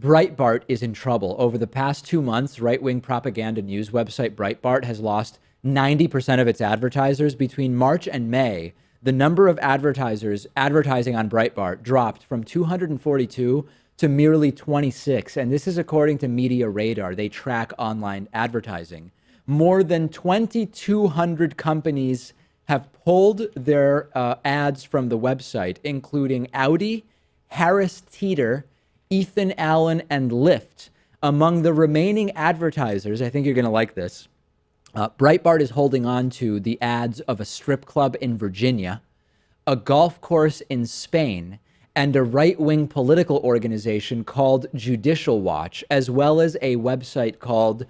Breitbart is in trouble. Over the past 2 months, right-wing propaganda news website Breitbart has lost 90% of its advertisers. Between March and May, the number of advertisers advertising on Breitbart dropped from 242 to merely 26. And this is according to Media Radar. They track online advertising. More than 2,200 companies have pulled their ads from the website, including Audi, Harris Teeter, Ethan Allen, and Lyft. Among the remaining advertisers, I think you're going to like this, Breitbart is holding on to the ads of a strip club in Virginia, a golf course in Spain, and a right-wing political organization called Judicial Watch, as well as a website called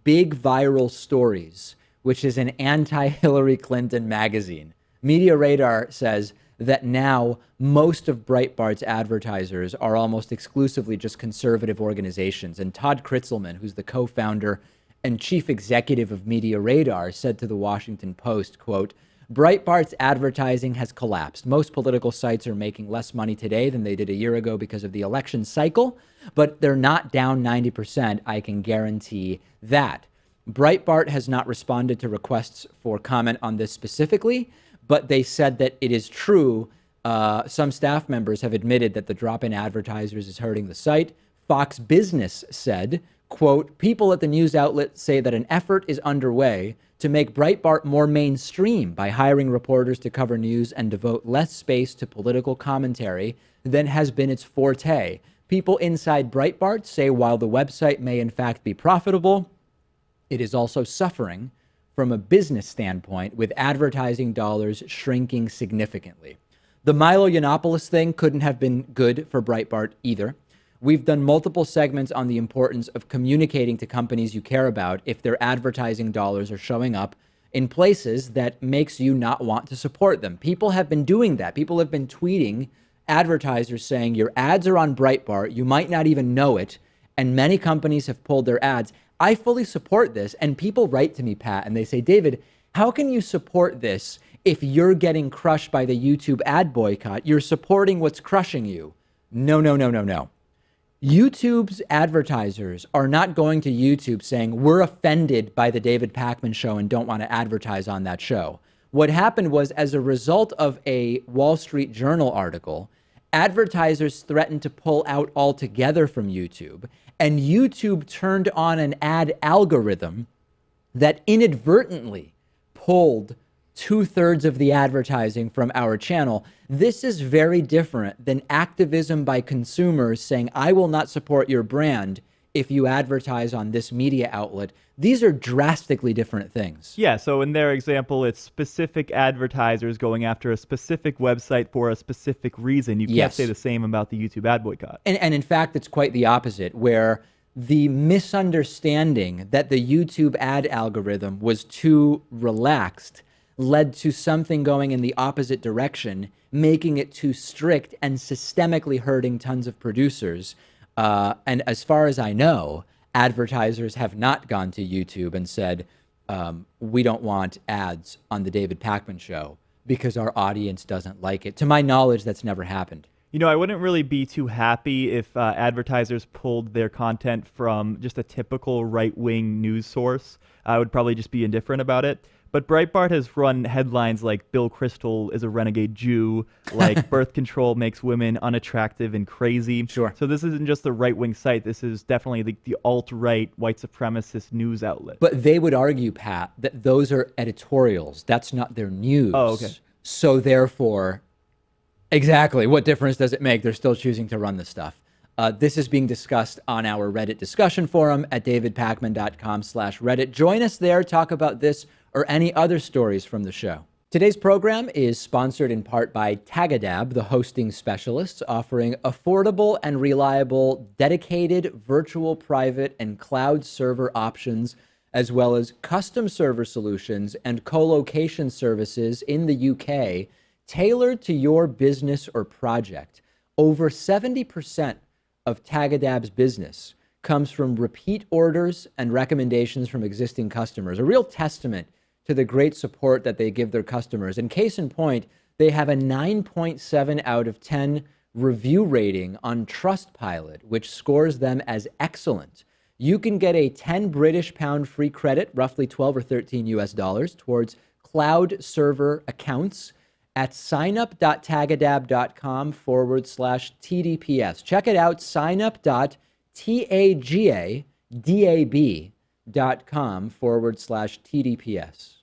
Big Viral Stories, which is an anti-Hillary Clinton magazine. Media Radar says that now most of Breitbart's advertisers are almost exclusively just conservative organizations. And Todd Kritzelman, who's the co-founder and chief executive of Media Radar, said to the Washington Post, quote, Breitbart's advertising has collapsed. Most political sites are making less money today than they did a year ago because of the election cycle, but they're not down 90%. I can guarantee that. Breitbart has not responded to requests for comment on this specifically, but they said that it is true. Some staff members have admitted that the drop in advertisers is hurting the site. Fox Business said, quote, people at the news outlet say that an effort is underway to make Breitbart more mainstream by hiring reporters to cover news and devote less space to political commentary than has been its forte. People inside Breitbart say while the website may in fact be profitable, it is also suffering from a business standpoint, with advertising dollars shrinking significantly. The Milo Yiannopoulos thing couldn't have been good for Breitbart either. We've done multiple segments on the importance of communicating to companies you care about if their advertising dollars are showing up in places that makes you not want to support them. People have been doing that. People have been tweeting advertisers saying your ads are on Breitbart, you might not even know it, and many companies have pulled their ads. I fully support this, and people write to me, Pat, and they say, David, how can you support this if you're getting crushed by the YouTube ad boycott? You're supporting what's crushing you. No. YouTube's advertisers are not going to YouTube saying, we're offended by the David Pakman show and don't want to advertise on that show. What happened was, as a result of a Wall Street Journal article, advertisers threatened to pull out altogether from YouTube, and YouTube turned on an ad algorithm that inadvertently pulled 2/3 of the advertising from our channel. This is very different than activism by consumers saying, I will not support your brand if you advertise on this media outlet. These are drastically different things. Yeah, so in their example, it's specific advertisers going after a specific website for a specific reason. You can't say the same about the YouTube ad boycott. And in fact, it's quite the opposite, where the misunderstanding that the YouTube ad algorithm was too relaxed led to something going in the opposite direction, making it too strict and systemically hurting tons of producers. And as far as I know, advertisers have not gone to YouTube and said, we don't want ads on the David Pakman show because our audience doesn't like it. To my knowledge, that's never happened. You know, I wouldn't really be too happy if advertisers pulled their content from just a typical right-wing news source. I would probably just be indifferent about it. But Breitbart has run headlines like Bill Kristol is a renegade Jew, like birth control makes women unattractive and crazy. Sure. So this isn't just a right-wing site. This is definitely the alt-right white supremacist news outlet. But they would argue, Pat, that those are editorials. That's not their news. Oh, okay. So therefore, exactly, what difference does it make? They're still choosing to run this stuff. This is being discussed on our Reddit discussion forum at davidpakman.com/Reddit. Join us there, talk about this or any other stories from the show. Today's program is sponsored in part by Tagadab, the hosting specialists, offering affordable and reliable dedicated virtual private and cloud server options, as well as custom server solutions and co-location services in the UK, tailored to your business or project. Over 70% of Tagadab's business comes from repeat orders and recommendations from existing customers, a real testament to the great support that they give their customers. And case in point, they have a 9.7 out of 10 review rating on Trustpilot, which scores them as excellent, you can get a 10 British pound free credit, roughly 12 or 13 US dollars, towards cloud server accounts at signup.tagadab.com/TDPS. Check it out, signup.tagadab.com/TDPS.